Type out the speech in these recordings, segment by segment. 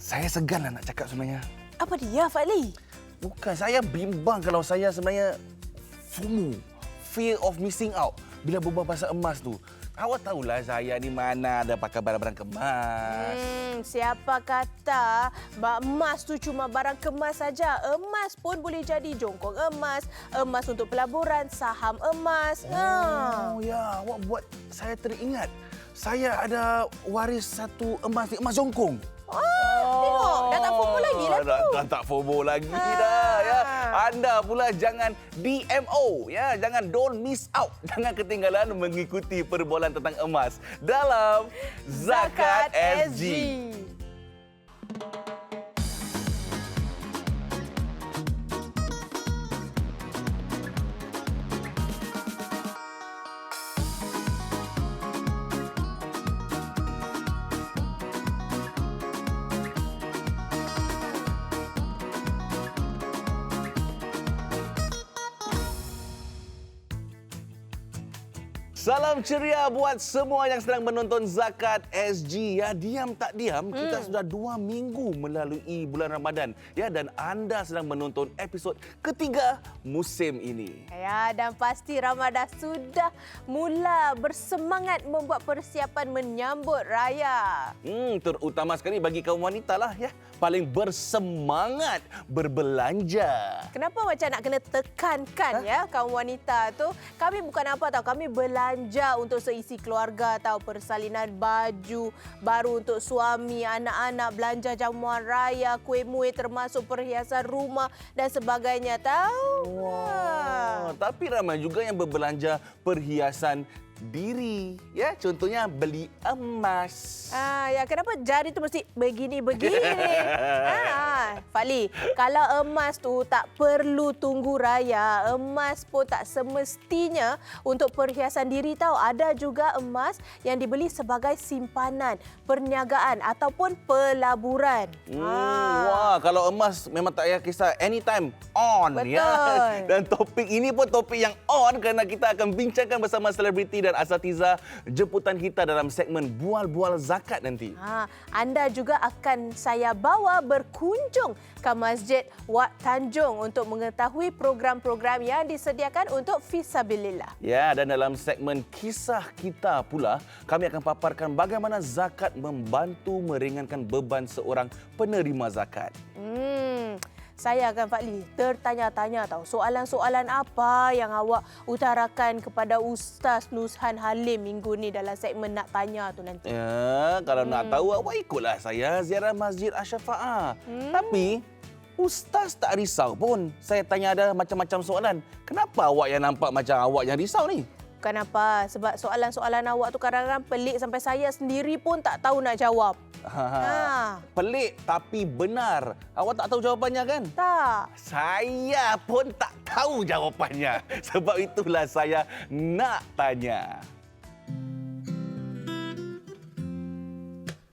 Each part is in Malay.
Saya segan lah nak cakap sebenarnya. Apa dia, Fadli? Bukan, saya bimbang kalau saya sebenarnya FOMO, fear of missing out, bila berbual pasal emas tu. Awak tahulah saya ni mana ada pakai barang-barang kemas. Siapa kata emas tu cuma barang kemas saja. Emas pun boleh jadi jongkong emas, emas untuk pelaburan, saham emas. Oh ya, awak buat saya teringat. Saya ada waris satu emas ni, emas jongkong. Tengok, dah tak FOMO lagi lah tu. Dah tak FOMO lagi dah ya. Anda pula jangan DMO ya, don't miss out. Jangan ketinggalan mengikuti perbualan tentang emas dalam Zakat SG. Salam ceria buat semua yang sedang menonton Zakat SG. Ya, diam tak diam, kita sudah 2 minggu melalui bulan Ramadan. Ya, dan anda sedang menonton episod ketiga musim ini. Ya, dan pasti Ramadan sudah mula bersemangat membuat persiapan menyambut raya. Terutama sekali bagi kaum wanita lah ya. Paling bersemangat berbelanja. Kenapa macam nak kena tekankan ya kaum wanita tu? Kami bukan apa tahu, kami belanja untuk seisi keluarga tahu, persalinan baju baru untuk suami, anak-anak, belanja jamuan raya, kuih muih termasuk perhiasan rumah dan sebagainya tahu. Wah, tapi ramai juga yang berbelanja perhiasan diri, ya, contohnya beli emas. Ya kenapa jari tu mesti begini-begini? Fali, kalau emas tu tak perlu tunggu raya, emas pun tak semestinya untuk perhiasan diri tahu. Ada juga emas yang dibeli sebagai simpanan, perniagaan ataupun pelaburan. Wah, kalau emas memang tak payah kisah, anytime on. Betul. Ya. Dan topik ini pun topik yang on kerana kita akan bincangkan bersama selebriti dan asatiza jemputan kita dalam segmen Bual-Bual Zakat nanti. Anda juga akan saya bawa berkunjung ke Masjid Wak Tanjung untuk mengetahui program-program yang disediakan untuk fisabilillah. Ya, dan dalam segmen Kisah Kita pula, kami akan paparkan bagaimana zakat membantu meringankan beban seorang penerima zakat. Saya akan Fadli tertanya-tanya tahu soalan-soalan apa yang awak utarakan kepada Ustaz Nuzhan Halim minggu ni dalam segmen Nak Tanya tu nanti. Ya, kalau nak tahu awak ikutlah saya ziarah Masjid Asy-Syafa'ah. Tapi Ustaz tak risau pun. Saya tanya ada macam-macam soalan. Kenapa awak yang nampak macam awak yang risau ni? Kenapa? Sebab soalan-soalan awak tu kadang-kadang pelik sampai saya sendiri pun tak tahu nak jawab. Pelik tapi benar. Awak tak tahu jawapannya kan? Tak. Saya pun tak tahu jawapannya. Sebab itulah saya nak tanya.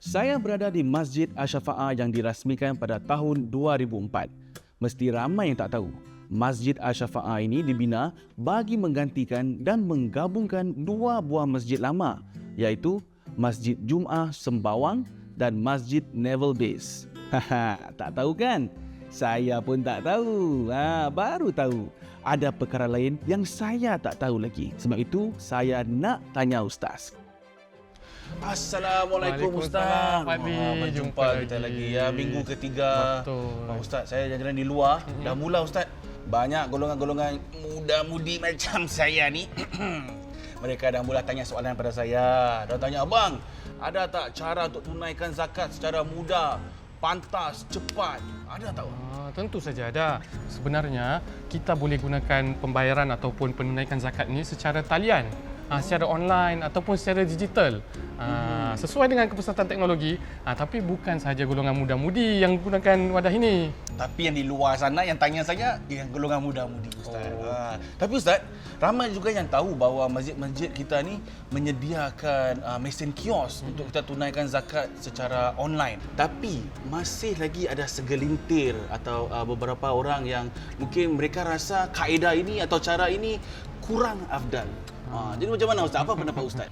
Saya berada di Masjid Asy-Syafa'ah yang dirasmikan pada tahun 2004. Mesti ramai yang tak tahu. Masjid Asy-Syafa'ah ini dibina bagi menggantikan dan menggabungkan 2 buah masjid lama, iaitu Masjid Jumaah Sembawang dan Masjid Naval Base. Tak tahu kan? Saya pun tak tahu. Baru tahu. Ada perkara lain yang saya tak tahu lagi. Sebab itu, saya nak tanya Ustaz. Assalamualaikum Ustaz. Berjumpa kita lagi ya, minggu ketiga. Betul. Ustaz, saya jalan-jalan di luar. Dah mula Ustaz. Banyak golongan-golongan muda-mudi macam saya ni. Mereka dah mula tanya soalan pada saya. Dah tanya, abang, ada tak cara untuk tunaikan zakat secara mudah, pantas, cepat? Ada tak? Tentu saja ada. Sebenarnya, kita boleh gunakan pembayaran ataupun penunaikan zakat ini secara talian. Secara online ataupun secara digital. Sesuai dengan kepesatan teknologi, tapi bukan sahaja golongan muda-mudi yang gunakan wadah ini. Tapi yang di luar sana yang tanya saya, yang golongan muda-mudi Ustaz. Tapi Ustaz, ramai juga yang tahu bahawa masjid-masjid kita ni menyediakan mesin kios untuk kita tunaikan zakat secara online. Tapi masih lagi ada segelintir atau beberapa orang yang mungkin mereka rasa kaedah ini atau cara ini kurang afdal. Jadi macam mana Ustaz? Apa pendapat Ustaz?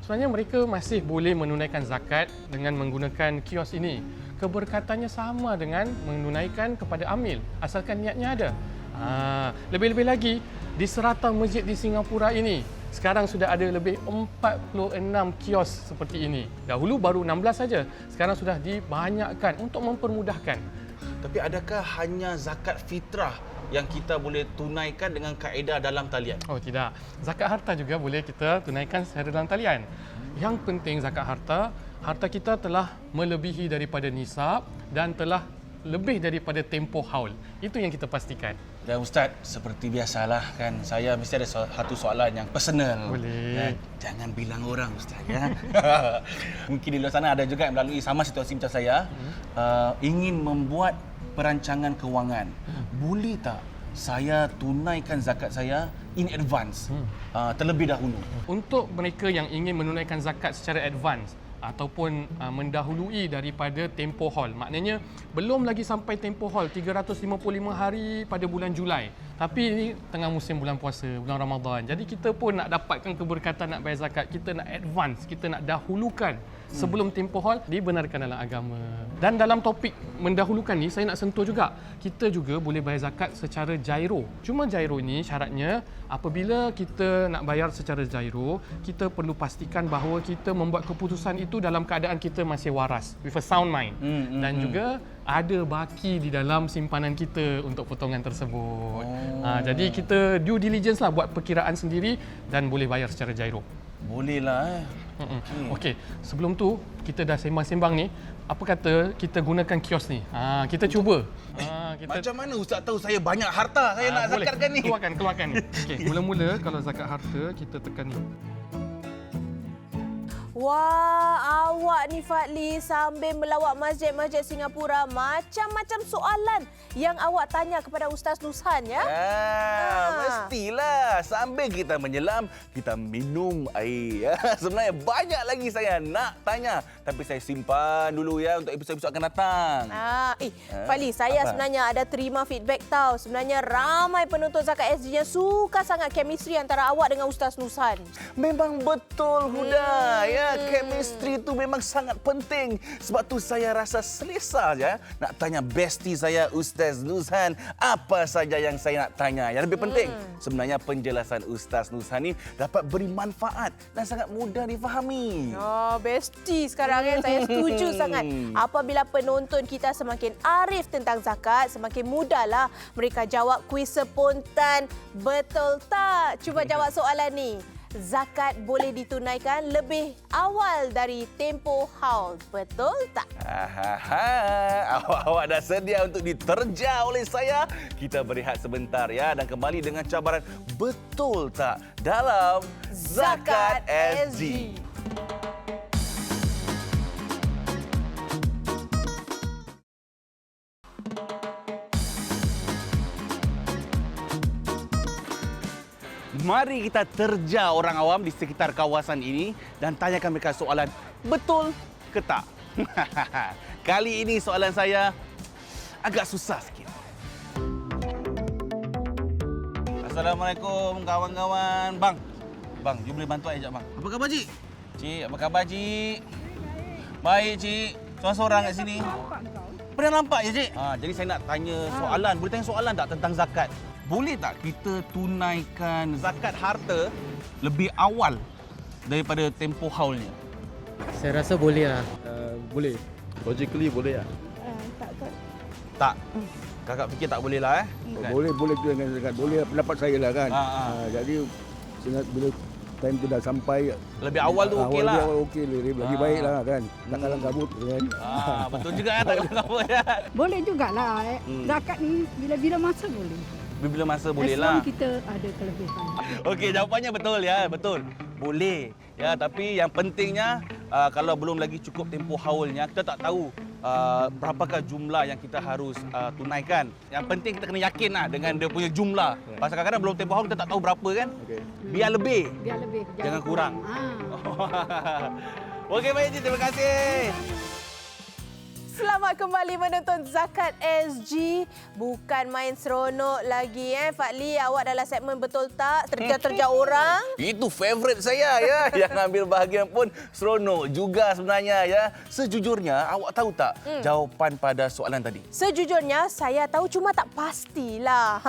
Sebenarnya mereka masih boleh menunaikan zakat dengan menggunakan kios ini. keberkatannya sama dengan menunaikan kepada amil, asalkan niatnya ada. Lebih-lebih lagi, di serata masjid di Singapura ini, sekarang sudah ada lebih 46 kios seperti ini. Dahulu baru 16 saja, sekarang sudah dibanyakkan untuk mempermudahkan. Tapi adakah hanya zakat fitrah yang kita boleh tunaikan dengan kaedah dalam talian? Oh tidak, zakat harta juga boleh kita tunaikan secara dalam talian. Yang penting zakat harta, harta kita telah melebihi daripada nisab dan telah lebih daripada tempoh haul. Itu yang kita pastikan. Dan Ustaz, seperti biasalah kan, saya mesti ada satu soalan yang personal. Boleh. Jangan bilang orang Ustaz ya. Mungkin di luar sana ada juga yang melalui sama situasi macam saya, ingin membuat perancangan kewangan. Boleh tak saya tunaikan zakat saya in advance terlebih dahulu? Untuk mereka yang ingin menunaikan zakat secara advance ataupun mendahului daripada tempoh haul, maknanya belum lagi sampai tempoh haul 355 hari pada bulan Julai, tapi ini tengah musim bulan puasa, bulan Ramadan. Jadi kita pun nak dapatkan keberkatan nak bayar zakat, kita nak advance, kita nak dahulukan sebelum tempoh haul, dibenarkan dalam agama. Dan dalam topik mendahulukan ni, saya nak sentuh juga, kita juga boleh bayar zakat secara gyro. Cuma gyro ni syaratnya, apabila kita nak bayar secara gyro, kita perlu pastikan bahawa kita membuat keputusan itu dalam keadaan kita masih waras, with a sound mind. Dan juga ada baki di dalam simpanan kita untuk potongan tersebut. Jadi kita due diligence lah, buat perkiraan sendiri dan boleh bayar secara gyro. Bolehlah. Okey, sebelum tu kita dah sembang-sembang ni, apa kata kita gunakan kios ni? Kita cuba. Macam mana Ustaz tahu saya banyak harta, saya nak boleh. zakatkan ni? Keluarkan ni. Okey, mula-mula kalau zakat harta kita tekan ni. Wah, awak ni Fadli sambil melawat masjid-masjid Singapura, macam-macam soalan yang awak tanya kepada Ustaz Nuzhan ya? Mestilah. Sambil kita menyelam, kita minum air. Sebenarnya banyak lagi saya nak tanya. Tapi saya simpan dulu ya untuk episod-episod akan datang. Fadli, saya Apa? sebenarnya ada terima feedback tahu. Sebenarnya ramai penonton Zakat SG yang suka sangat chemistry antara awak dengan Ustaz Nuzhan. Memang betul, Huda. Ya, chemistry itu memang sangat penting. Sebab tu saya rasa selesa ya nak tanya bestie saya Ustaz Nuzhan apa saja yang saya nak tanya. Yang lebih penting, sebenarnya penjelasan Ustaz Nuzhan ni dapat beri manfaat dan sangat mudah difahami. Oh, bestie sekarang kan saya setuju sangat. Apabila penonton kita semakin arif tentang zakat, semakin mudahlah mereka jawab kuis spontan. Betul tak? Cuba jawab soalan ni. Zakat boleh ditunaikan lebih awal dari tempoh haul. Betul tak? Awak-awak dah sedia untuk diterja oleh saya? Kita berehat sebentar ya dan kembali dengan cabaran betul tak dalam Zakat SG. Mari kita terja orang awam di sekitar kawasan ini dan tanyakan mereka soalan betul ke tak. Kali ini soalan saya agak susah sikit. Assalamualaikum kawan-kawan. Bang, you boleh bantu saya sekejap bang. Apa khabar Cik? Cik, apa khabar Cik? Baik Cik. Seorang-seorang kat sini. Pernah nampak ya Cik? Jadi saya nak tanya soalan. Boleh tanya soalan tak tentang zakat? Boleh tak kita tunaikan zakat harta lebih awal daripada tempoh haulnya? Saya rasa boleh lah. Boleh. Logically boleh lah. Tak. Kakak fikir tak boleh lah Kan? Boleh tu dengan zakat. Boleh pendapat saya lah kan. Jadi bila time tu dah sampai Lebih awal tu okey lah. Awal okey lagi baik lah kan. Tak kalang kabut kan. Betul juga tak kena apa ya. Boleh jugalah. Zakat ni bila-bila masa boleh. Bila masa boleh As lah. long kita ada kelebihan. Okey, jawapannya betul ya, betul. Boleh. Ya, tapi yang pentingnya kalau belum lagi cukup tempoh haulnya, kita tak tahu berapakah jumlah yang kita harus tunaikan. Yang penting kita kena yakin lah dengan dia punya jumlah. Pasal kadang-kadang belum tempoh haul kita tak tahu berapa kan. Okey. Biar lebih. Biar lebih. Jangan kurang. Ah. Okey, baik Cik, terima kasih. Selamat kembali menonton Zakat SG. Bukan main seronok lagi Fadli. Awak dalam segmen Betul Tak? Terja-terja orang. Itu favourite saya ya. Yang ambil bahagian pun seronok juga sebenarnya ya. Sejujurnya awak tahu tak jawapan pada soalan tadi? Sejujurnya saya tahu cuma tak pastilah.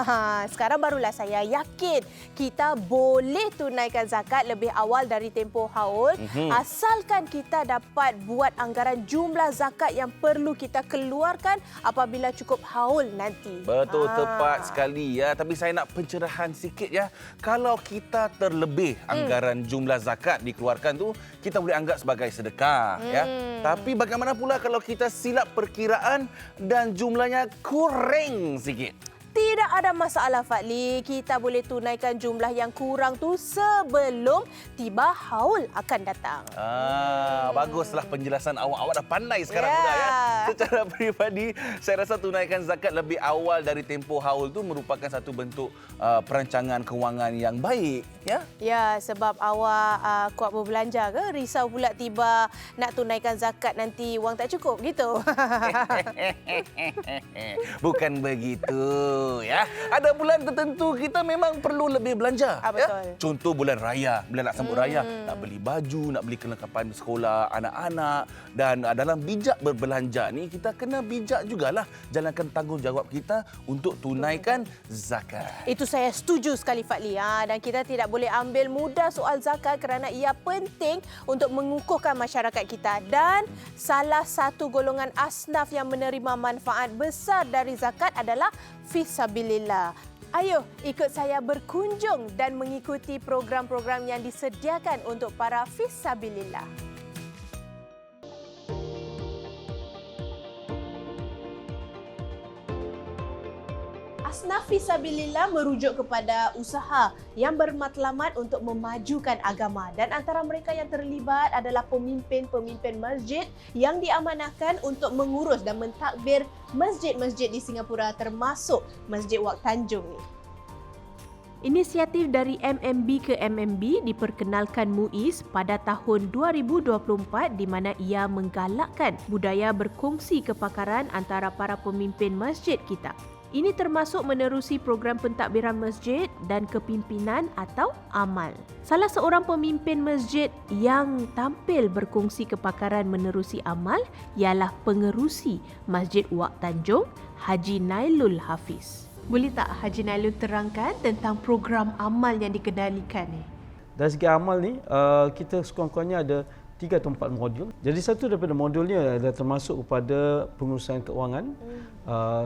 Sekarang barulah saya yakin kita boleh tunaikan zakat lebih awal dari tempoh haul asalkan kita dapat buat anggaran jumlah zakat yang perlu kita keluarkan apabila cukup haul nanti. Betul, tepat sekali ya. Tapi saya nak pencerahan sikit ya. Kalau kita terlebih anggaran jumlah zakat dikeluarkan tu, kita boleh anggap sebagai sedekah ya. Tapi bagaimana pula kalau kita silap perkiraan dan jumlahnya kurang sikit? Tidak ada masalah Fadli. Kita boleh tunaikan jumlah yang kurang tu sebelum tiba haul akan datang. Baguslah penjelasan awak. Awak dah pandai sekarang sudah ya. Secara peribadi, saya rasa tunaikan zakat lebih awal dari tempoh haul tu merupakan satu bentuk perancangan kewangan yang baik ya. Ya, sebab awak kuat berbelanja ke? Risau pula tiba nak tunaikan zakat nanti wang tak cukup gitu. Bukan begitu ya. Ada bulan tertentu kita memang perlu lebih belanja. Betul. Ya? Contoh bulan raya, bulan nak sambut raya, nak beli baju, nak beli kelengkapan sekolah anak-anak, dan dalam bijak berbelanja ni kita kena bijak jugalah jalankan tanggungjawab kita untuk tunaikan zakat. Itu saya setuju sekali Fadli. Dan kita tidak boleh ambil mudah soal zakat kerana ia penting untuk mengukuhkan masyarakat kita. Dan salah satu golongan asnaf yang menerima manfaat besar dari zakat adalah fisabilillah. Ayo ikut saya berkunjung dan mengikuti program-program yang disediakan untuk para fisabilillah. Asnaf fisabilillah merujuk kepada usaha yang bermatlamat untuk memajukan agama dan antara mereka yang terlibat adalah pemimpin-pemimpin masjid yang diamanahkan untuk mengurus dan mentadbir masjid-masjid di Singapura termasuk Masjid Wak Tanjung ni. Inisiatif dari MMB ke MMB diperkenalkan MUIS pada tahun 2024 di mana ia menggalakkan budaya berkongsi kepakaran antara para pemimpin masjid kita. Ini termasuk menerusi program pentadbiran masjid dan kepimpinan atau amal. Salah seorang pemimpin masjid yang tampil berkongsi kepakaran menerusi amal ialah pengerusi Masjid Wak Tanjung, Haji Nailul Hafiz. Boleh tak Haji Nailul terangkan tentang program amal yang dikendalikan ni? Dari segi amal ni, kita sekurang-kurangnya ada 3 atau 4 modul. Jadi satu daripada modulnya adalah termasuk kepada pengurusan keuangan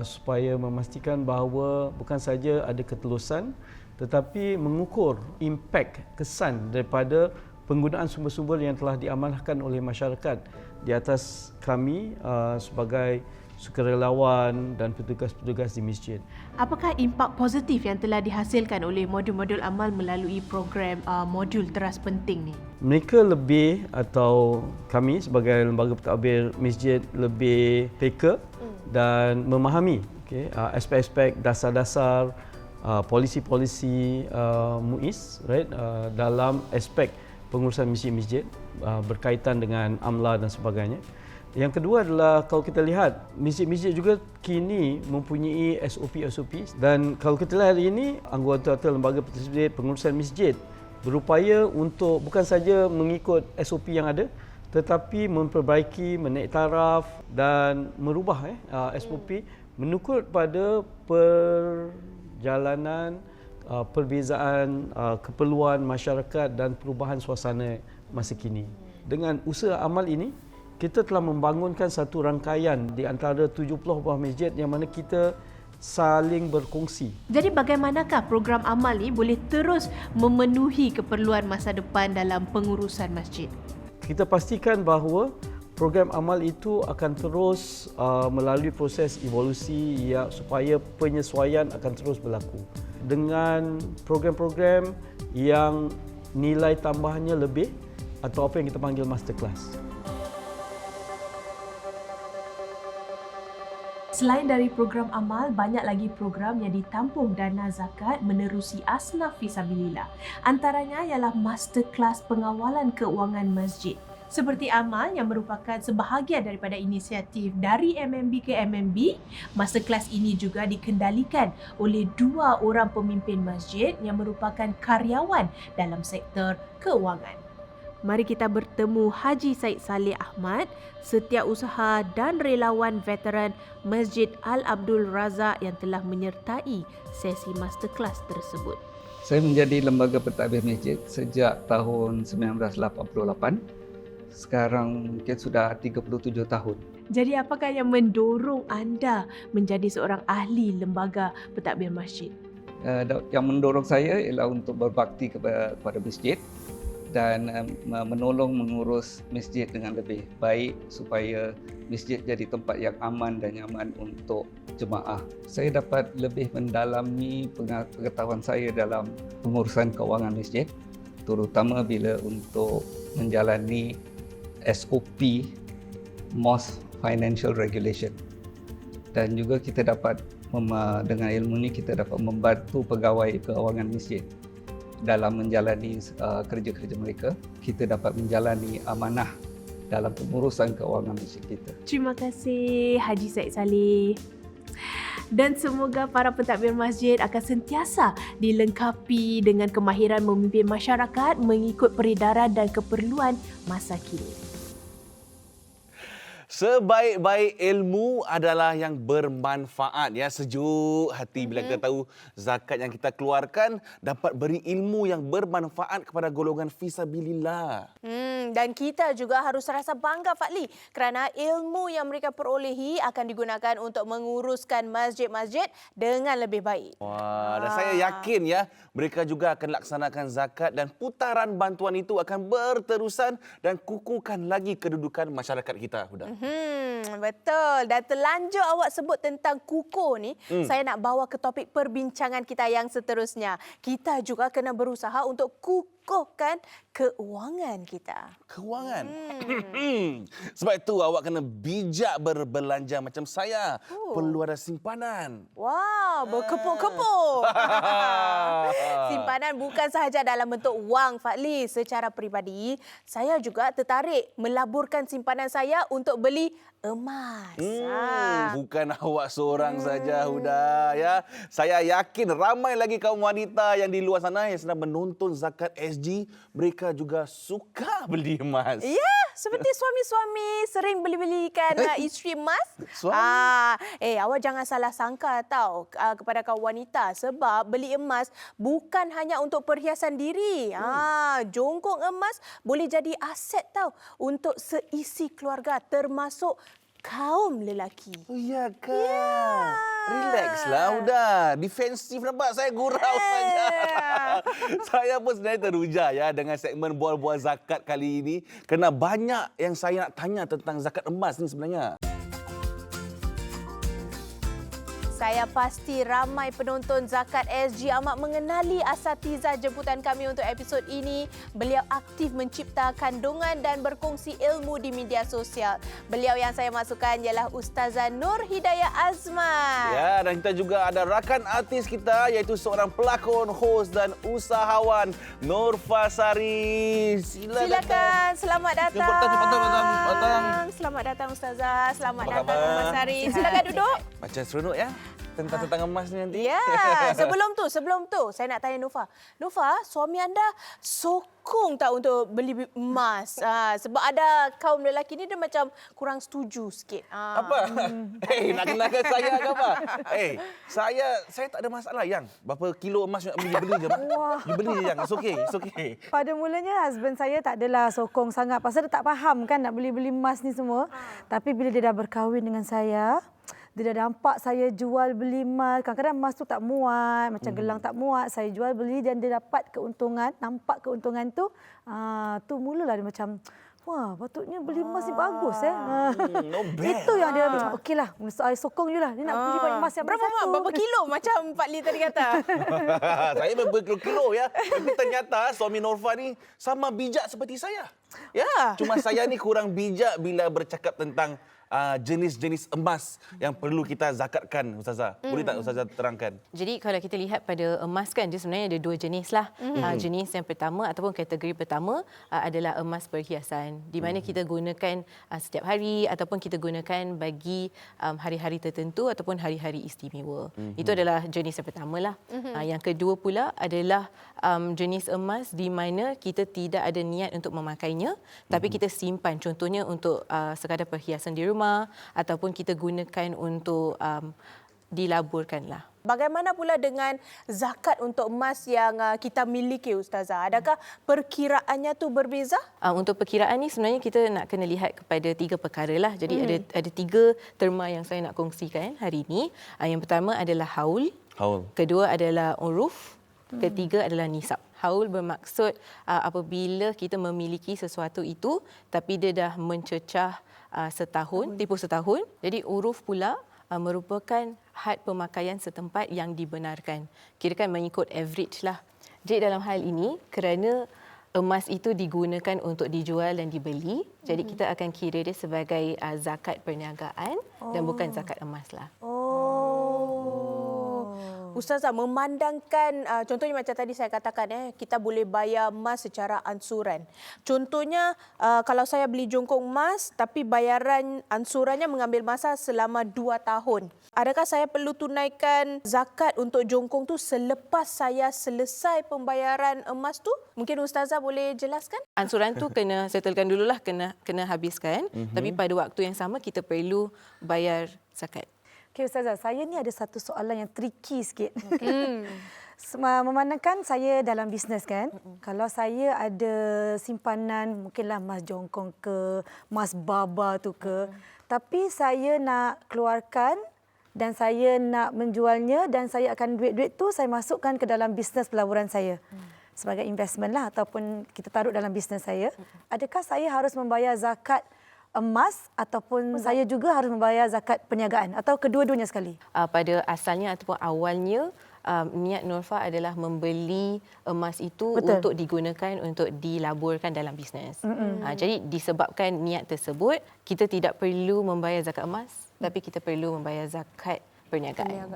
supaya memastikan bahawa bukan saja ada ketelusan tetapi mengukur impak, kesan daripada penggunaan sumber-sumber yang telah diamanahkan oleh masyarakat di atas kami sebagai sukarelawan dan petugas-petugas di masjid. Apakah impak positif yang telah dihasilkan oleh modul-modul amal melalui program modul teras penting ni? Mereka lebih atau kami sebagai lembaga pentadbir masjid lebih peka dan memahami aspek-aspek dasar-dasar polisi-polisi MUIS dalam aspek pengurusan masjid-masjid berkaitan dengan amla dan sebagainya. Yang kedua adalah kalau kita lihat masjid-masjid juga kini mempunyai SOP dan kalau kita lihat hari ini anggota lembaga pentadbir pengurusan masjid berupaya untuk bukan saja mengikut SOP yang ada tetapi memperbaiki, menaik taraf dan merubah SOP menukut pada perjalanan perbezaan keperluan masyarakat dan perubahan suasana masa kini. Dengan usaha amal ini kita telah membangunkan satu rangkaian di antara 70 buah masjid yang mana kita saling berkongsi. Jadi bagaimanakah program amal ni boleh terus memenuhi keperluan masa depan dalam pengurusan masjid? Kita pastikan bahawa program amal itu akan terus melalui proses evolusi supaya penyesuaian akan terus berlaku. Dengan program-program yang nilai tambahannya lebih atau apa yang kita panggil masterclass. Selain dari program amal, banyak lagi program yang ditampung dana zakat menerusi asnaf fisabilillah. Antaranya ialah masterclass pengawalan keuangan masjid. Seperti amal yang merupakan sebahagian daripada inisiatif dari MMB ke MMB, masterclass ini juga dikendalikan oleh 2 orang pemimpin masjid yang merupakan karyawan dalam sektor keuangan. Mari kita bertemu Haji Said Saleh Ahmad, setiausaha dan relawan veteran Masjid Al-Abdul Razak yang telah menyertai sesi masterclass tersebut. Saya menjadi lembaga pentadbir masjid sejak tahun 1988. Sekarang mungkin sudah 37 tahun. Jadi apakah yang mendorong anda menjadi seorang ahli lembaga pentadbir masjid? Yang mendorong saya ialah untuk berbakti kepada masjid dan menolong mengurus masjid dengan lebih baik supaya masjid jadi tempat yang aman dan nyaman untuk jemaah. Saya dapat lebih mendalami pengetahuan saya dalam pengurusan kewangan masjid, terutama bila untuk menjalani SOP Mosque Financial Regulation. Dan juga kita dapat dengan ilmu ini kita dapat membantu pegawai kewangan masjid dalam menjalani kerja-kerja mereka. Kita dapat menjalani amanah dalam pengurusan kewangan masjid kita. Terima kasih Haji Said Saleh. Dan semoga para pentadbir masjid akan sentiasa dilengkapi dengan kemahiran memimpin masyarakat mengikut peredaran dan keperluan masa kini. Sebaik-baik ilmu adalah yang bermanfaat, ya. Sejuk hati bila kita tahu zakat yang kita keluarkan dapat beri ilmu yang bermanfaat kepada golongan fisabilillah. Dan kita juga harus rasa bangga, Fadli, kerana ilmu yang mereka perolehi akan digunakan untuk menguruskan masjid-masjid dengan lebih baik. Wah, dan saya yakin ya, mereka juga akan laksanakan zakat dan putaran bantuan itu akan berterusan dan kukuhkan lagi kedudukan masyarakat kita, Huda. Betul. Dan terlanjur awak sebut tentang kukuh ni, saya nak bawa ke topik perbincangan kita yang seterusnya. Kita juga kena berusaha untuk kukuhkan keuangan kita. Keuangan? Sebab itu awak kena bijak berbelanja macam saya. Perlu ada simpanan. Wow, berkepuk-kepuk. Simpanan bukan sahaja dalam bentuk wang, Fadli. Secara peribadi, saya juga tertarik melaburkan simpanan saya untuk beli emas. Bukan awak seorang saja, Huda, ya. Saya yakin ramai lagi kaum wanita yang di luar sana yang sedang menonton Zakat SG, mereka juga suka beli emas. Ya, seperti suami-suami sering beli-belikan isteri emas. Suami? Awak jangan salah sangka tau kepada kaum wanita, sebab beli emas bukan hanya untuk perhiasan diri. Jongkong emas boleh jadi aset tau untuk seisi keluarga, termasuk kaum lelaki. Oh, iya ke? Ya. Relaxlah, Huda. Defensif nampak saya gurau saja. Saya pun sebenarnya teruja ya dengan segmen Bual-Bual Zakat kali ini. Kerana banyak yang saya nak tanya tentang zakat emas ni sebenarnya. Saya pasti ramai penonton Zakat SG amat mengenali asatiza jemputan kami untuk episod ini. Beliau aktif mencipta kandungan dan berkongsi ilmu di media sosial. Beliau yang saya masukkan ialah Ustazah Nur Hidayah Azman. Ya, dan kita juga ada rakan artis kita iaitu seorang pelakon, hos dan usahawan, Nurfa Sari. Silakan. Selamat datang. Datang. Selamat datang Ustazah. Selamat Apa datang khabar? Nurfa Sari. Silakan duduk. Macam seronok ya tentang emas ni nanti. Ya, sebelum tu saya nak tanya Nufa. Nufa, suami anda sokong tak untuk beli emas? Sebab ada kaum lelaki ni dia macam kurang setuju sikit. Apa? Nak kenalkan saya ke apa? Saya tak ada masalah yang berapa kilo emas nak beli je. You beli je yang. It's okay. Pada mulanya husband saya tak adalah sokong sangat pasal dia tak faham kan nak beli-beli emas ni semua. Tapi bila dia dah berkahwin dengan saya, dia dah nampak saya jual beli emas. Kadang-kadang emas tu tak muat, macam gelang tak muat. Saya jual beli dan dia dapat keuntungan, nampak keuntungan tu. Tu mulalah dia macam, wah patutnya beli emas ni bagus. Not bad. Itu yang dia macam, okeylah, saya sokong je lah. Dia nak beli emas yang Berapa kilo macam Pak Lee tadi kata? Saya berkilo-kilo ya. Tapi ternyata suami Norfa ni sama bijak seperti saya. Ya. Cuma saya ni kurang bijak bila bercakap tentang jenis-jenis emas yang perlu kita zakatkan, Ustazah? Boleh tak Ustazah terangkan? Jadi kalau kita lihat pada emas kan, dia sebenarnya ada dua jenis lah. Jenis yang pertama ataupun kategori pertama adalah emas perhiasan, di mana kita gunakan setiap hari ataupun kita gunakan bagi hari-hari tertentu ataupun hari-hari istimewa. Itu adalah jenis yang pertama lah. Yang kedua pula adalah jenis emas di mana kita tidak ada niat untuk memakainya, tapi kita simpan, contohnya untuk sekadar perhiasan di rumah ataupun kita gunakan untuk dilaburkanlah. Bagaimana pula dengan zakat untuk emas yang kita miliki, Ustazah? Adakah perkiraannya tu berbeza? Untuk perkiraan ni sebenarnya kita nak kena lihat kepada 3 perkara lah. Jadi ada 3 terma yang saya nak kongsikan hari ini. Yang pertama adalah haul. Kedua adalah uruf. Ketiga adalah nisab. Haul bermaksud apabila kita memiliki sesuatu itu tapi dia dah mencecah setahun, tempoh setahun. Jadi uruf pula merupakan had pemakaian setempat yang dibenarkan. Kirakan mengikut average lah. Jadi dalam hal ini, kerana emas itu digunakan untuk dijual dan dibeli, jadi kita akan kira dia sebagai zakat perniagaan dan bukan zakat emas lah. Ustazah, memandangkan contohnya macam tadi saya katakan kita boleh bayar emas secara ansuran. Contohnya kalau saya beli jongkong emas tapi bayaran ansurannya mengambil masa selama 2 tahun. Adakah saya perlu tunaikan zakat untuk jongkong tu selepas saya selesai pembayaran emas tu? Mungkin Ustazah boleh jelaskan? Ansuran tu kena settlekan dululah, kena habiskan. Tapi pada waktu yang sama kita perlu bayar zakat. Okey Ustazah, saya ni ada satu soalan yang tricky sikit. Memandangkan saya dalam bisnes kan, kalau saya ada simpanan mungkinlah emas jongkong ke, emas baba tu ke, tapi saya nak keluarkan dan saya nak menjualnya dan saya akan duit-duit tu saya masukkan ke dalam bisnes pelaburan saya. Sebagai investment lah ataupun kita taruh dalam bisnes saya. Adakah saya harus membayar zakat emas ataupun saya juga harus membayar zakat perniagaan atau kedua-duanya sekali? Pada asalnya ataupun awalnya niat Nurfa adalah membeli emas itu untuk digunakan untuk dilaburkan dalam bisnes. Jadi disebabkan niat tersebut, kita tidak perlu membayar zakat emas tapi kita perlu membayar zakat perniagaan.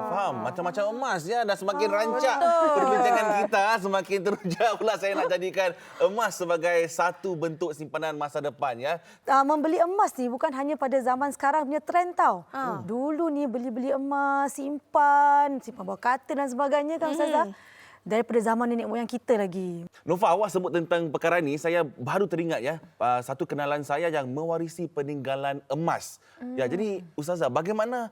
Faham? Macam-macam emas ya, dah semakin rancak perbincangan kita, semakin teruja pula saya nak jadikan emas sebagai satu bentuk simpanan masa depan ya. Membeli emas ni bukan hanya pada zaman sekarang punya trend tau. Dulu ni beli-beli emas, simpan bawah katil dan sebagainya kan Ustazah. Daripada zaman nenek moyang kita lagi. Nurfa, awak sebut tentang perkara ni, saya baru teringat ya, satu kenalan saya yang mewarisi peninggalan emas. Ya, jadi Ustazah, bagaimana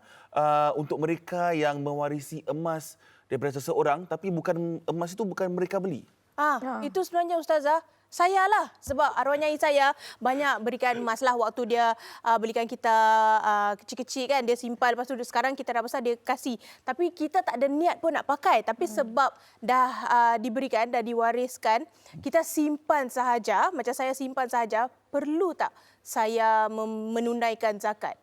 untuk mereka yang mewarisi emas daripada seseorang tapi bukan emas itu bukan mereka beli? Itu sebenarnya Ustazah, saya lah. Sebab arwah nyai saya banyak berikan emas lah waktu dia belikan kita kecil-kecil kan. Dia simpan, lepas tu sekarang kita dah besar dia kasih. Tapi kita tak ada niat pun nak pakai. Tapi sebab dah diberikan, dah diwariskan, kita simpan sahaja. Macam saya simpan sahaja, perlu tak saya menunaikan zakat?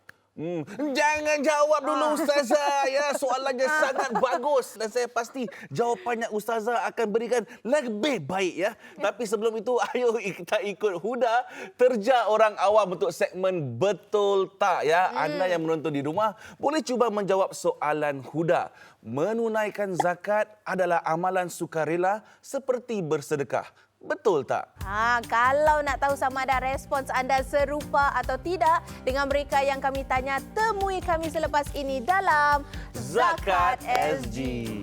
Jangan jawab dulu Ustazah ya, soalannya sangat bagus dan saya pasti jawapannya Ustazah akan berikan lebih baik ya. Tapi sebelum itu ayo kita ikut Huda, terja orang awam untuk segmen Betul Tak ya. Anda yang menonton di rumah boleh cuba menjawab soalan Huda. Menunaikan zakat adalah amalan sukarela seperti bersedekah. Betul tak? Kalau nak tahu sama ada respons anda serupa atau tidak dengan mereka yang kami tanya, temui kami selepas ini dalam Zakat SG.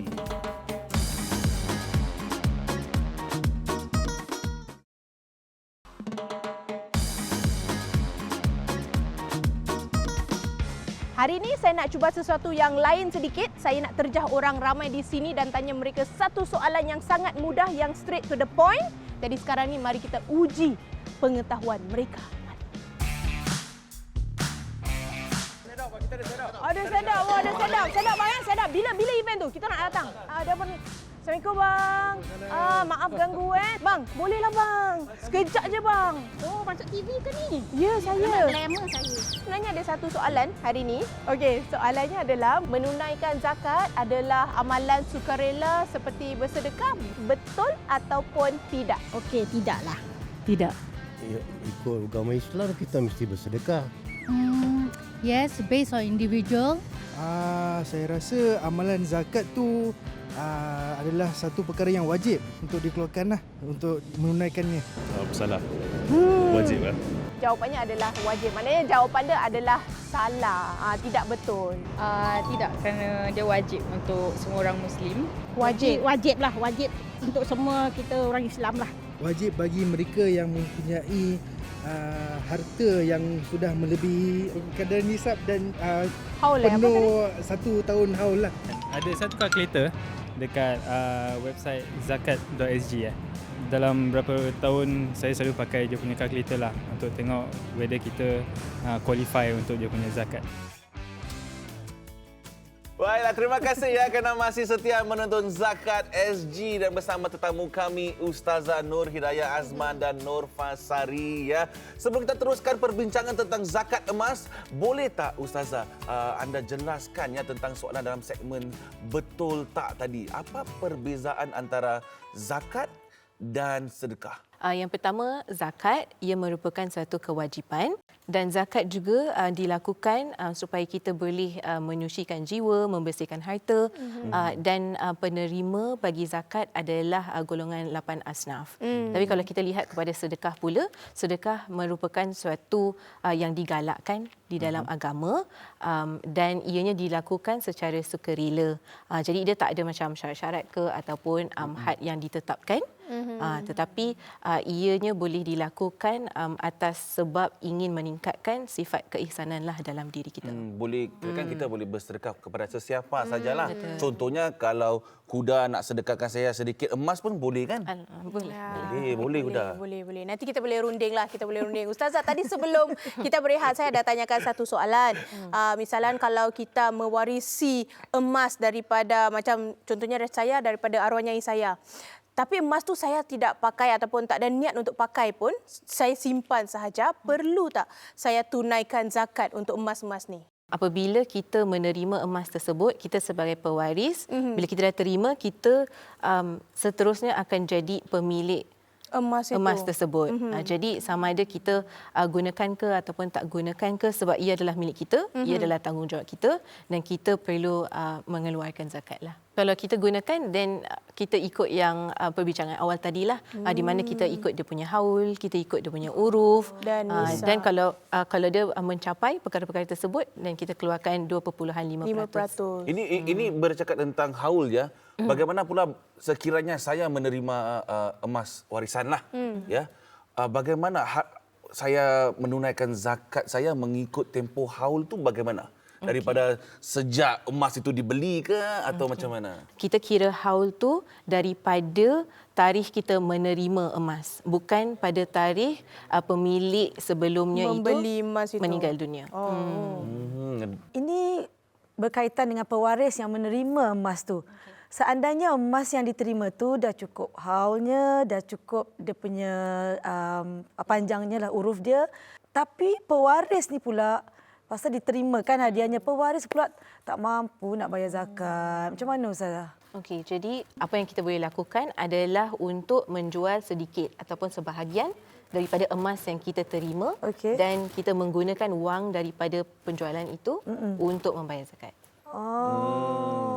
Hari ini saya nak cuba sesuatu yang lain sedikit. Saya nak terjah orang ramai di sini dan tanya mereka satu soalan yang sangat mudah, yang straight to the point. Jadi sekarang ni mari kita uji pengetahuan mereka. Ada sedap, sedap banget, sedap. Bila event tu kita nak datang? Ada apa ni? Assalamualaikum bang. Maaf ganggu Bang, bolehlah bang. Sekejap je bang. Oh, masuk TV ke ni? Ya, saya. Glamour saya. Sebenarnya ada satu soalan hari ini. Okey, soalannya adalah menunaikan zakat adalah amalan sukarela seperti bersedekah, betul ataupun tidak? Okey, tidaklah. Tidak. ikut agama Islam kita mesti bersedekah. Yes, based on individual. Saya rasa amalan zakat tu adalah satu perkara yang wajib untuk dikeluarkan lah, untuk menunaikannya. Salah. Wajib lah. Jawapannya adalah wajib. Maknanya jawapan dia adalah salah, tidak betul. Tidak, kerana dia wajib untuk semua orang Muslim. Wajib. Wajib untuk semua kita orang Islam lah. Wajib bagi mereka yang mempunyai harta yang sudah melebihi kadar nisab dan haul penuh 1 tahun haul lah. Ada satu kalkulator dekat website zakat.sg. Dalam berapa tahun saya selalu pakai dia punya kalkulator lah untuk tengok whether kita qualify untuk dia punya zakat. Baiklah, terima kasih ya kerana masih setia menonton Zakat SG dan bersama tetamu kami Ustazah Nur Hidayah Azman dan Nur Fasari ya. Sebelum kita teruskan perbincangan tentang zakat emas, boleh tak Ustazah anda jelaskan ya tentang soalan dalam segmen betul tak tadi? Apa perbezaan antara zakat dan sedekah? Yang pertama, zakat ia merupakan satu kewajipan dan zakat juga dilakukan supaya kita boleh menyucikan jiwa, membersihkan harta dan penerima bagi zakat adalah golongan 8 asnaf. Tapi kalau kita lihat kepada sedekah pula, sedekah merupakan suatu yang digalakkan di dalam agama dan ianya dilakukan secara sukarela. Jadi dia tak ada macam syarat-syarat ke ataupun had yang ditetapkan. Tetapi ianya boleh dilakukan atas sebab ingin meningkatkan sifat keihsanan lah dalam diri kita. Boleh kan kita boleh bersedekah kepada sesiapa sajalah. Contohnya kalau kuda nak sedekahkan saya sedikit emas pun boleh kan? Boleh kuda. Boleh. Nanti kita boleh runding lah, Ustazah, tadi sebelum kita berehat saya ada tanyakan satu soalan. Misalnya kalau kita mewarisi emas daripada macam contohnya saya daripada arwah nyai saya. Tapi emas tu saya tidak pakai ataupun tak ada niat untuk pakai pun, saya simpan sahaja. Perlu tak saya tunaikan zakat untuk emas-emas ni? Apabila kita menerima emas tersebut, kita sebagai pewaris, bila kita dah terima, kita seterusnya akan jadi pemilik emas tersebut. Jadi sama ada kita gunakan ke ataupun tak gunakan ke, sebab ia adalah milik kita, ia adalah tanggungjawab kita dan kita perlu mengeluarkan zakat lah. Kalau kita gunakan, then kita ikut yang perbincangan awal tadilah, di mana kita ikut dia punya haul, kita ikut dia punya uruf dan kalau dia mencapai perkara-perkara tersebut, dan kita keluarkan 2.5%. Ini bercakap tentang haul ya. Bagaimana pula sekiranya saya menerima emas warisan lah, ya? Bagaimana saya menunaikan zakat saya mengikut tempoh haul tu bagaimana? Daripada sejak emas itu dibeli ke atau macam mana? Kita kira haul tu daripada tarikh kita menerima emas, bukan pada tarikh pemilik sebelumnya membeli emas itu meninggal dunia. Ini berkaitan dengan pewaris yang menerima emas tu. Seandainya emas yang diterima tu dah cukup haulnya, dah cukup dia punya panjangnya lah uruf dia, tapi pewaris ni pula pasal diterima kan hadiahnya, pewaris pula tak mampu nak bayar zakat. Macam mana Ustazah? Okey, jadi apa yang kita boleh lakukan adalah untuk menjual sedikit ataupun sebahagian daripada emas yang kita terima dan kita menggunakan wang daripada penjualan itu untuk membayar zakat.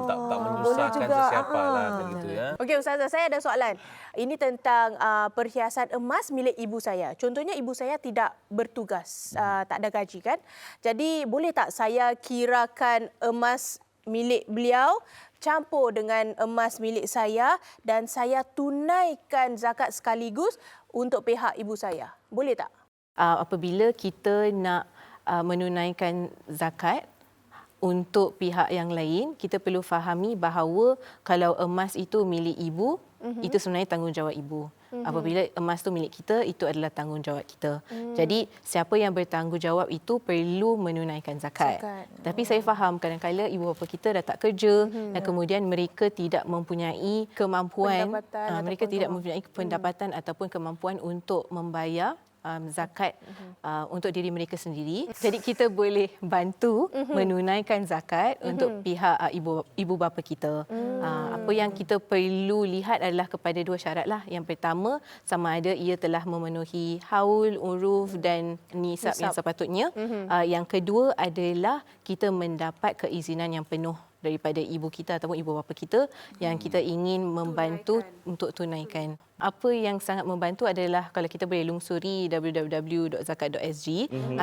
Tak menyusahkan sesiapa lah begitu ya. Okey Ustazah, saya ada soalan. Ini tentang perhiasan emas milik ibu saya. Contohnya ibu saya tidak bertugas, tak ada gaji kan. Jadi boleh tak saya kirakan emas milik beliau campur dengan emas milik saya dan saya tunaikan zakat sekaligus untuk pihak ibu saya? Boleh tak? Apabila kita nak menunaikan zakat untuk pihak yang lain, kita perlu fahami bahawa kalau emas itu milik ibu, itu sebenarnya tanggungjawab ibu. Apabila emas itu milik kita, itu adalah tanggungjawab kita. Jadi siapa yang bertanggungjawab itu perlu menunaikan zakat. Tapi saya faham kadang-kadang ibu bapa kita dah tak kerja dan kemudian mereka tidak mempunyai kemampuan, mereka tidak mempunyai pendapatan ataupun kemampuan untuk membayar zakat untuk diri mereka sendiri. Jadi kita boleh bantu menunaikan zakat untuk pihak ibu bapa kita. Apa yang kita perlu lihat adalah kepada dua syarat lah. Yang pertama, sama ada ia telah memenuhi haul, uruf dan nisab yang sepatutnya. Yang kedua adalah kita mendapat keizinan yang penuh daripada ibu kita ataupun ibu bapa kita yang kita ingin membantu untuk tunaikan. Apa yang sangat membantu adalah kalau kita boleh lungsuri www.zakat.sg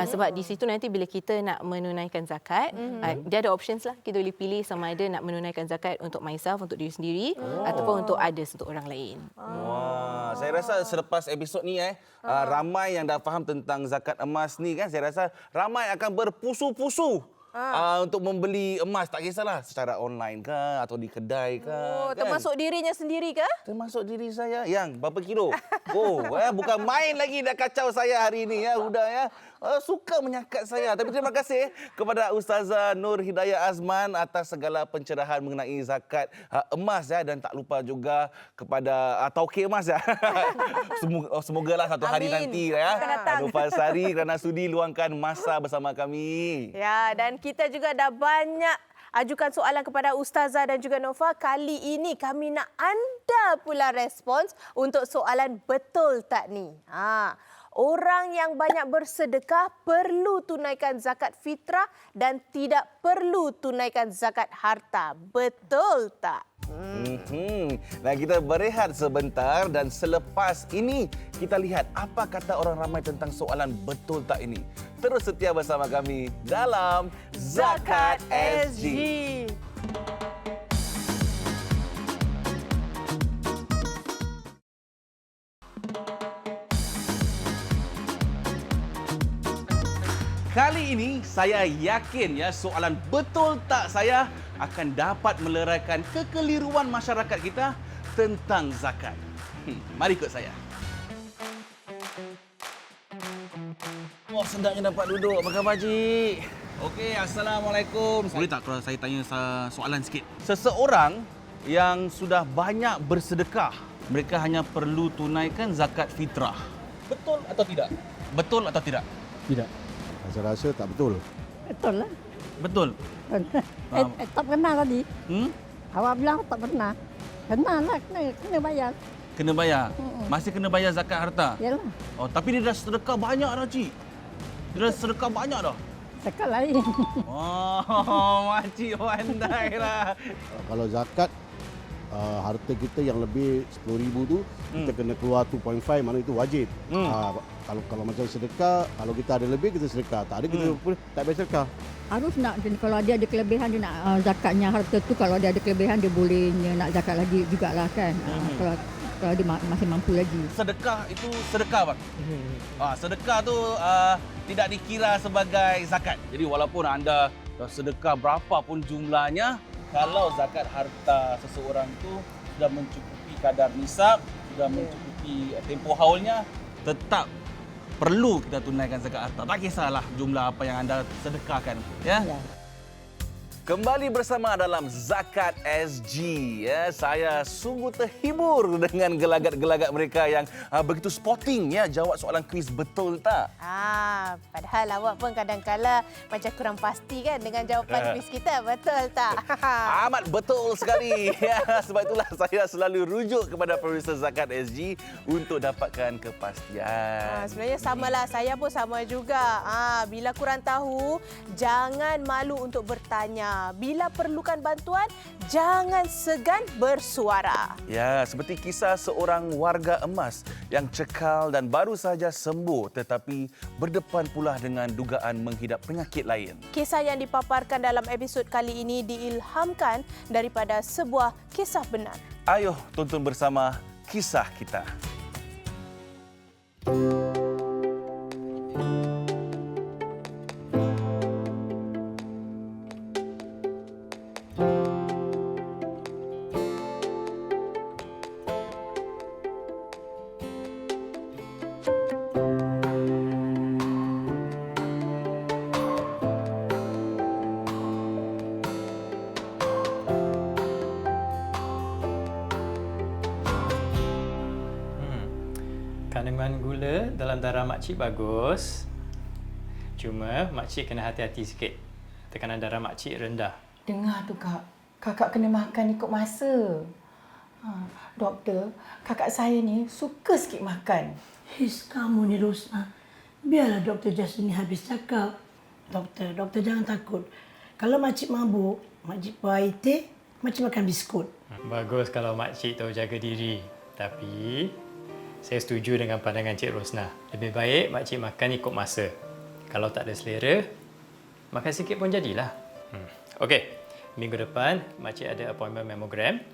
sebab di situ nanti bila kita nak menunaikan zakat, dia ada options lah. Kita boleh pilih sama ada nak menunaikan zakat untuk myself, untuk diri sendiri ataupun untuk others, untuk orang lain. Wah, saya rasa selepas episod ni ramai yang dah faham tentang zakat emas ni kan, saya rasa ramai akan berpusu-pusu untuk membeli emas, tak kisahlah secara online ke atau di kedai ke. Oh, kan? termasuk dirinya sendiri ke? Termasuk diri saya. Yang berapa kilo? Bukan main lagi dah kacau saya hari ini ya, Huda ya. Suka menyakat saya. Tapi terima kasih kepada Ustazah Nur Hidayah Azman atas segala pencerahan mengenai zakat emas ya, dan tak lupa juga kepada Tauqir Emas ya. Semogalah satu hari nanti ya. Nufal Sari kerana sudi luangkan masa bersama kami. Ya, dan kita juga dah banyak ajukan soalan kepada Ustazah dan juga Nova. Kali ini kami nak anda pula respons untuk soalan betul tak ni? Orang yang banyak bersedekah perlu tunaikan zakat fitrah dan tidak perlu tunaikan zakat harta. Betul tak? Nah, kita berehat sebentar dan selepas ini kita lihat apa kata orang ramai tentang soalan betul tak ini. Terus setia bersama kami dalam Zakat SG. Kali ini saya yakin ya soalan betul tak saya akan dapat meleraikan kekeliruan masyarakat kita tentang zakat. Mari ikut saya. Oh, sedapnya dapat duduk. Apa khabar, Cik? Okey, Assalamualaikum. Boleh tak kalau saya tanya soalan sikit? Seseorang yang sudah banyak bersedekah, mereka hanya perlu tunaikan zakat fitrah. Betul atau tidak? Betul atau tidak? Tidak. Saya rasa tak betul. Betul lah. Betul. Tak pernah tadi. Awak bilang tak pernah. Kena lah, kena bayar. Kena bayar? Masih kena bayar zakat harta? Yalah. Oh, tapi dia dah sedekah banyak dah, Cik. Dia dah sedekah banyak dah. Zakat lain. Oh, makcik pandai lah. Kalau zakat, harta kita yang lebih 10,000 tu, kita kena keluar 2.5, mana itu wajib. Kalau macam sedekah, kalau kita ada lebih, kita sedekah. Tak ada, kita pun tak payah sedekah. Harus nak, kalau dia ada kelebihan, dia nak zakatnya harta tu. Kalau dia ada kelebihan, dia boleh nak zakat lagi jugalah kan. Kalau dia masih mampu lagi. Sedekah itu sedekah, bang. Sedekah tu tidak dikira sebagai zakat. Jadi walaupun anda sedekah berapa pun jumlahnya, kalau zakat harta seseorang tu sudah mencukupi kadar nisab, sudah mencukupi tempoh haulnya, tetap perlu kita tunaikan zakat harta. Tak kisahlah jumlah apa yang anda sedekahkan, ya. Kembali bersama dalam Zakat SG. Ya, saya sungguh terhibur dengan gelagat-gelagat mereka yang begitu sporting ya, jawab soalan kuis betul tak? Padahal awak pun kadang-kala macam kurang pasti kan dengan jawapan kuis kita, betul tak? Amat betul sekali. Ya, sebab itulah saya selalu rujuk kepada produser Zakat SG untuk dapatkan kepastian. Sebenarnya samalah, saya pun sama juga. Bila kurang tahu, jangan malu untuk bertanya. Bila perlukan bantuan, jangan segan bersuara. Ya, seperti kisah seorang warga emas yang cekal dan baru saja sembuh tetapi berdepan pula dengan dugaan menghidap penyakit lain. Kisah yang dipaparkan dalam episod kali ini diilhamkan daripada sebuah kisah benar. Ayo tonton bersama kisah kita. Kandungan gula Amalan darah makcik bagus. Cuma makcik kena hati-hati sikit. Tekanan darah makcik rendah. Dengar tu Kak. Kakak kena makan ikut masa. Doktor, kakak saya ni suka sikit makan. His kamu ni Rosna. Biarlah Dr. Justin ni habis cakap. Doktor jangan takut. Kalau makcik mabuk, makcik buat air teh, makcik makan biskut. Bagus kalau makcik tahu jaga diri. Tapi saya setuju dengan pandangan Cik Rosna. Lebih baik makcik makan ikut masa. Kalau tak ada selera, makan sikit pun jadilah. Okey, minggu depan makcik ada appointment mammogram.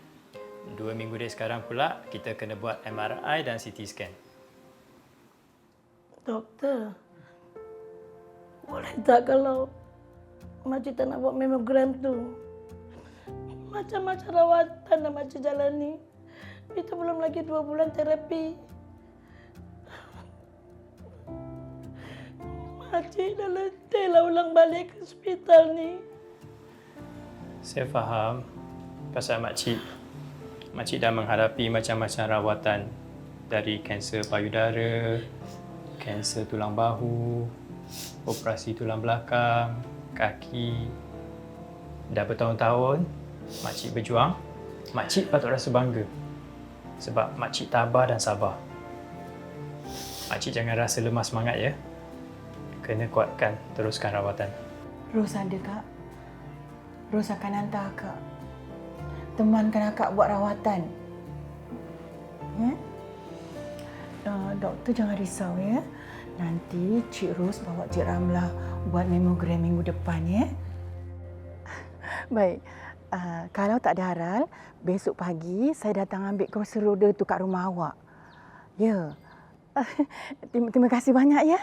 2 minggu dari sekarang pula kita kena buat MRI dan CT scan. Doktor, boleh tak kalau makcik tak nak buat mammogram tu? Macam-macam rawatan yang makcik jalani. Itu belum lagi 2 bulan terapi. Makcik dah letih lah ulang balik ke hospital ni. Saya faham pasal makcik. Makcik dah menghadapi macam-macam rawatan dari kanser payudara, kanser tulang bahu, operasi tulang belakang, kaki. Dah bertahun-tahun makcik berjuang. Makcik patut rasa bangga sebab makcik tabah dan sabar. Makcik jangan rasa lemah semangat ya. Kena kuatkan, teruskan rawatan. Ros ada Kak. Ros akan hantar Kak. Temankan Kak buat rawatan. Ya? Doktor jangan risau ya. Nanti Cik Ros bawa Cik Ramlah buat mammogram minggu depan ya. Baik. Kalau tak ada haral, besok pagi saya datang ambil kursi roda tu kat rumah awak. Ya. Terima kasih banyak ya.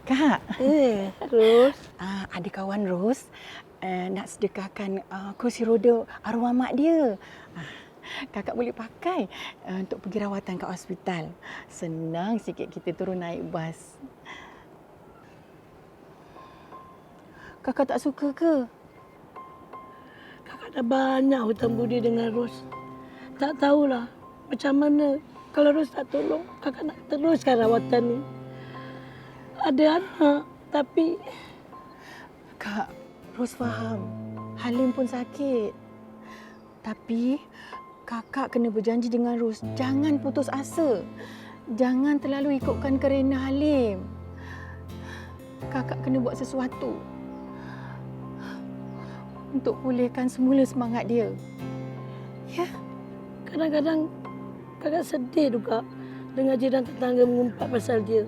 Kak. Ros. Ada kawan Ros nak sedekahkan kursi roda arwah mak dia. Kakak boleh pakai untuk pergi rawatan kat hospital. Senang sikit kita turun naik bas. Kakak tak suka ke? Kakak dah banyak hutang budi dengan Ros. Tak tahulah macam mana kalau Ros tak tolong, kakak nak teruskan rawatan ni. Ada anak, tapi... Kak, Ros faham. Halim pun sakit. Tapi, kakak kena berjanji dengan Ros. Jangan putus asa. Jangan terlalu ikutkan kerana Halim. Kakak kena buat sesuatu untuk pulihkan semula semangat dia. Ya? Kadang-kadang kakak sedih juga dengar jiran tetangga mengumpat pasal dia.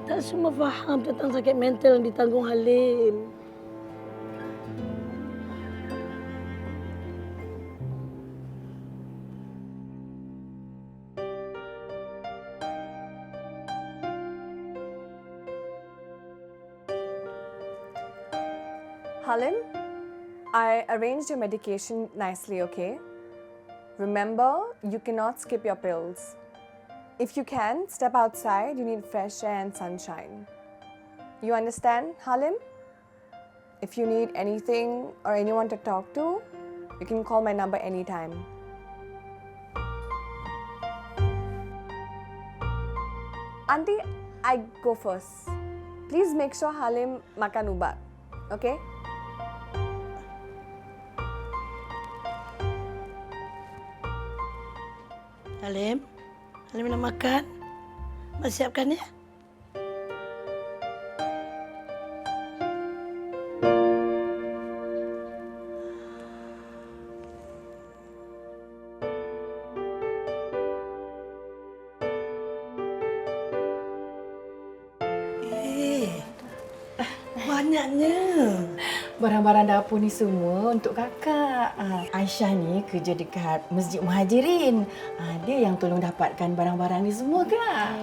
Tak semua faham tentang sakit mental yang ditanggung Halim. Halim, I arranged your medication nicely, okay? Remember, you cannot skip your pills. If you can, step outside. You need fresh air and sunshine. You understand, Halim? If you need anything or anyone to talk to, you can call my number anytime. Auntie, I go first. Please make sure Halim makan ubat, okay? Halim nak makan? Mak siapkan ya. Banyaknya. Barang-barang dapur ni semua untuk kakak. Aisyah ni kerja dekat Masjid Muhajirin. Dia yang tolong dapatkan barang-barang ni semua, Kak.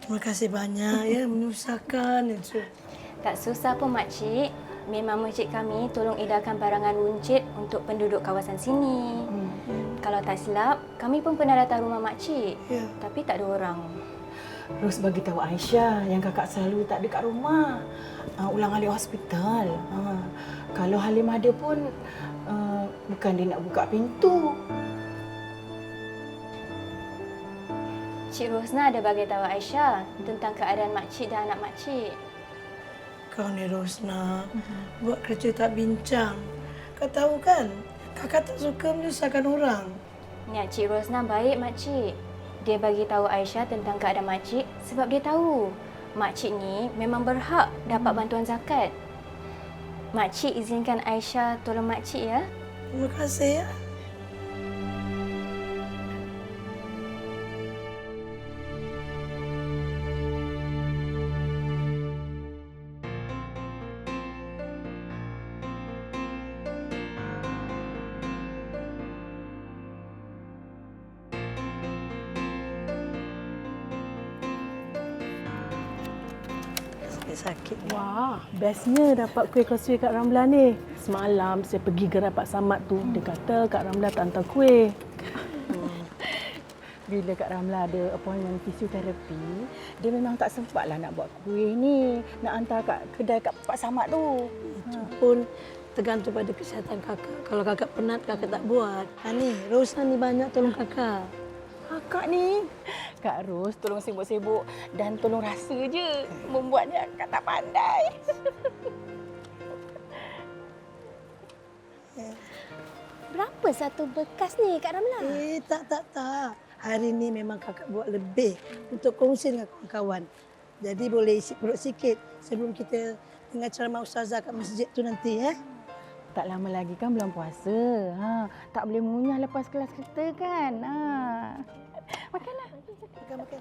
Terima kasih banyak ya menyusahkan. Tak susah pun makcik. Memang masjid kami tolong edarkan barangan runcit untuk penduduk kawasan sini. Kalau tak silap, kami pun pernah datang rumah makcik. Tapi tak ada orang. Ros bagi tahu Aisyah yang kakak selalu tak ada kat rumah. Ulang alik hospital. Kalau Halim ada pun, Bukan dia nak buka pintu. Cik Rosna ada bagi tahu Aisyah tentang keadaan makcik dan anak makcik. Kau ni Rosna, buat kerja tak bincang. Kau tahu kan, kakak tak suka menyusahkan orang. Niat Cik Rosna baik makcik. Dia bagi tahu Aisyah tentang keadaan makcik sebab dia tahu makcik ni memang berhak dapat bantuan zakat. Makcik izinkan Aisyah tolong makcik ya. Terima kasih ya. Sakit. Wah, bestnya dapat kuih kosui Kak Ramla ni. Semalam saya pergi gerai Pak Samad tu. Dia kata Kak Ramla tak hantar kuih. Bila Kak Ramla ada appointment fisioterapi, dia memang tak sempatlah nak buat kuih ni. Nak hantar kat kedai kat Pak Samad tu. Itu pun tergantung pada kesihatan kakak. Kalau kakak penat, kakak tak buat. Ni, Rosa ni banyak tolong kakak. Kakak ni, Kak Ros tolong sibuk-sibuk dan tolong rasa je. Membuatnya Kak tak pandai. Berapa satu bekas ni Kak Ramla? Tak. Hari ni memang kakak buat lebih untuk kongsi dengan kawan-kawan. Jadi boleh isi perut sikit sebelum kita dengar ceramah ustazah kat masjid tu nanti ya. Tak lama lagi kan bulan puasa. Tak boleh mengunyah lepas kelas kita kan. Makanlah. Makan.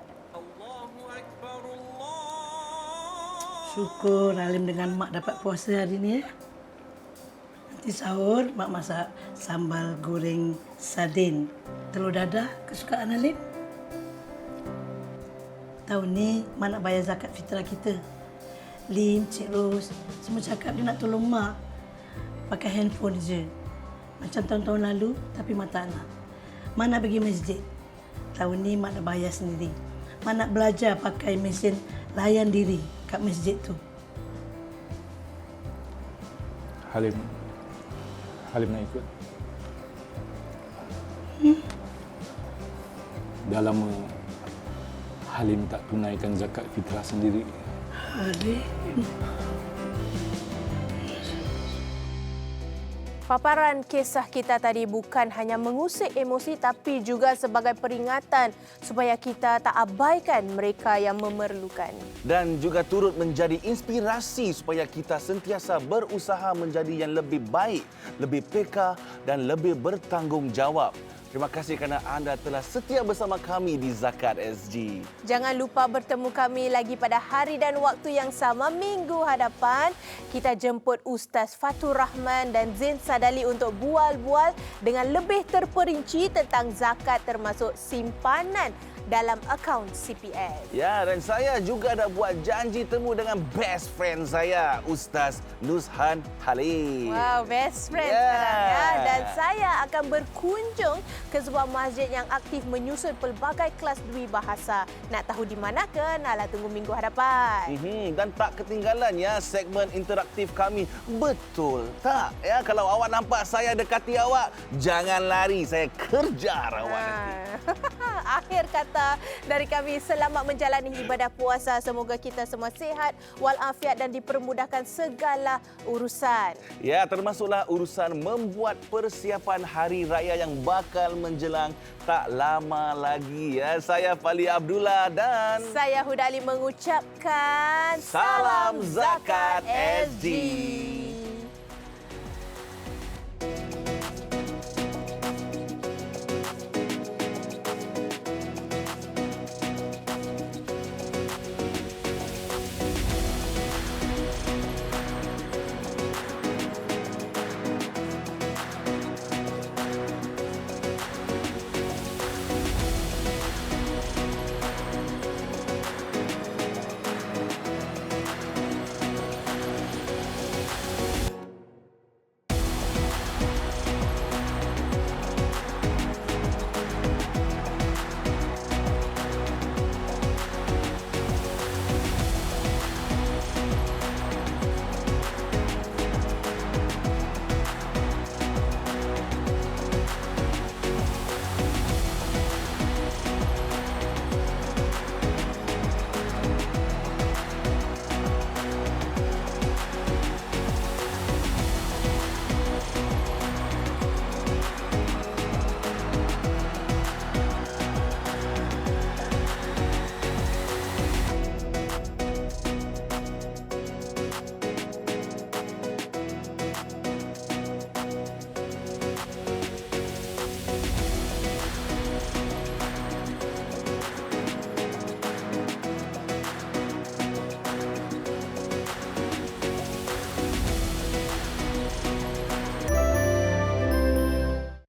Syukur Alim dengan Mak dapat puasa hari ni ya. Nanti sahur Mak masak sambal goreng sardin, telur dadah kesukaan Alim. Tahun ni Mak nak bayar zakat fitrah kita. Lim, Cik Ros, semua cakap dia nak tolong Mak pakai handphone je. Macam tahun-tahun lalu, tapi Mak tak nak. Mak nak pergi masjid. Tahun ni Mak nak bayar sendiri. Mak nak belajar pakai mesin layan diri kat masjid tu. Halim nak ikut. Dah lama Halim tak tunaikan zakat fitrah sendiri. Halim. Paparan kisah kita tadi bukan hanya mengusik emosi tapi juga sebagai peringatan supaya kita tak abaikan mereka yang memerlukan. Dan juga turut menjadi inspirasi supaya kita sentiasa berusaha menjadi yang lebih baik, lebih peka dan lebih bertanggungjawab. Terima kasih kerana anda telah setia bersama kami di Zakat SG. Jangan lupa bertemu kami lagi pada hari dan waktu yang sama minggu hadapan. Kita jemput Ustaz Fatur Rahman dan Zain Sadali untuk bual-bual dengan lebih terperinci tentang zakat termasuk simpanan dalam akaun CPF. Ya, dan saya juga dah buat janji temu dengan best friend saya, Ustaz Nuzhan Halim. Wow, best friend sekarang ya. Dan saya akan berkunjung ke sebuah masjid yang aktif menyusun pelbagai kelas dwi bahasa. Nak tahu di manakah? Naklah tunggu minggu hadapan. Dan tak ketinggalan ya segmen interaktif kami. Betul tak? Ya, kalau awak nampak saya dekati awak, jangan lari, saya kejar awak nanti. Akhir kata dari kami, selamat menjalani ibadah puasa. Semoga kita semua sihat walafiat dan dipermudahkan segala urusan. Ya, termasuklah urusan membuat persiapan hari raya yang bakal menjelang tak lama lagi ya. Saya Fali Abdullah dan saya Huda Ali mengucapkan Salam Zakat SG.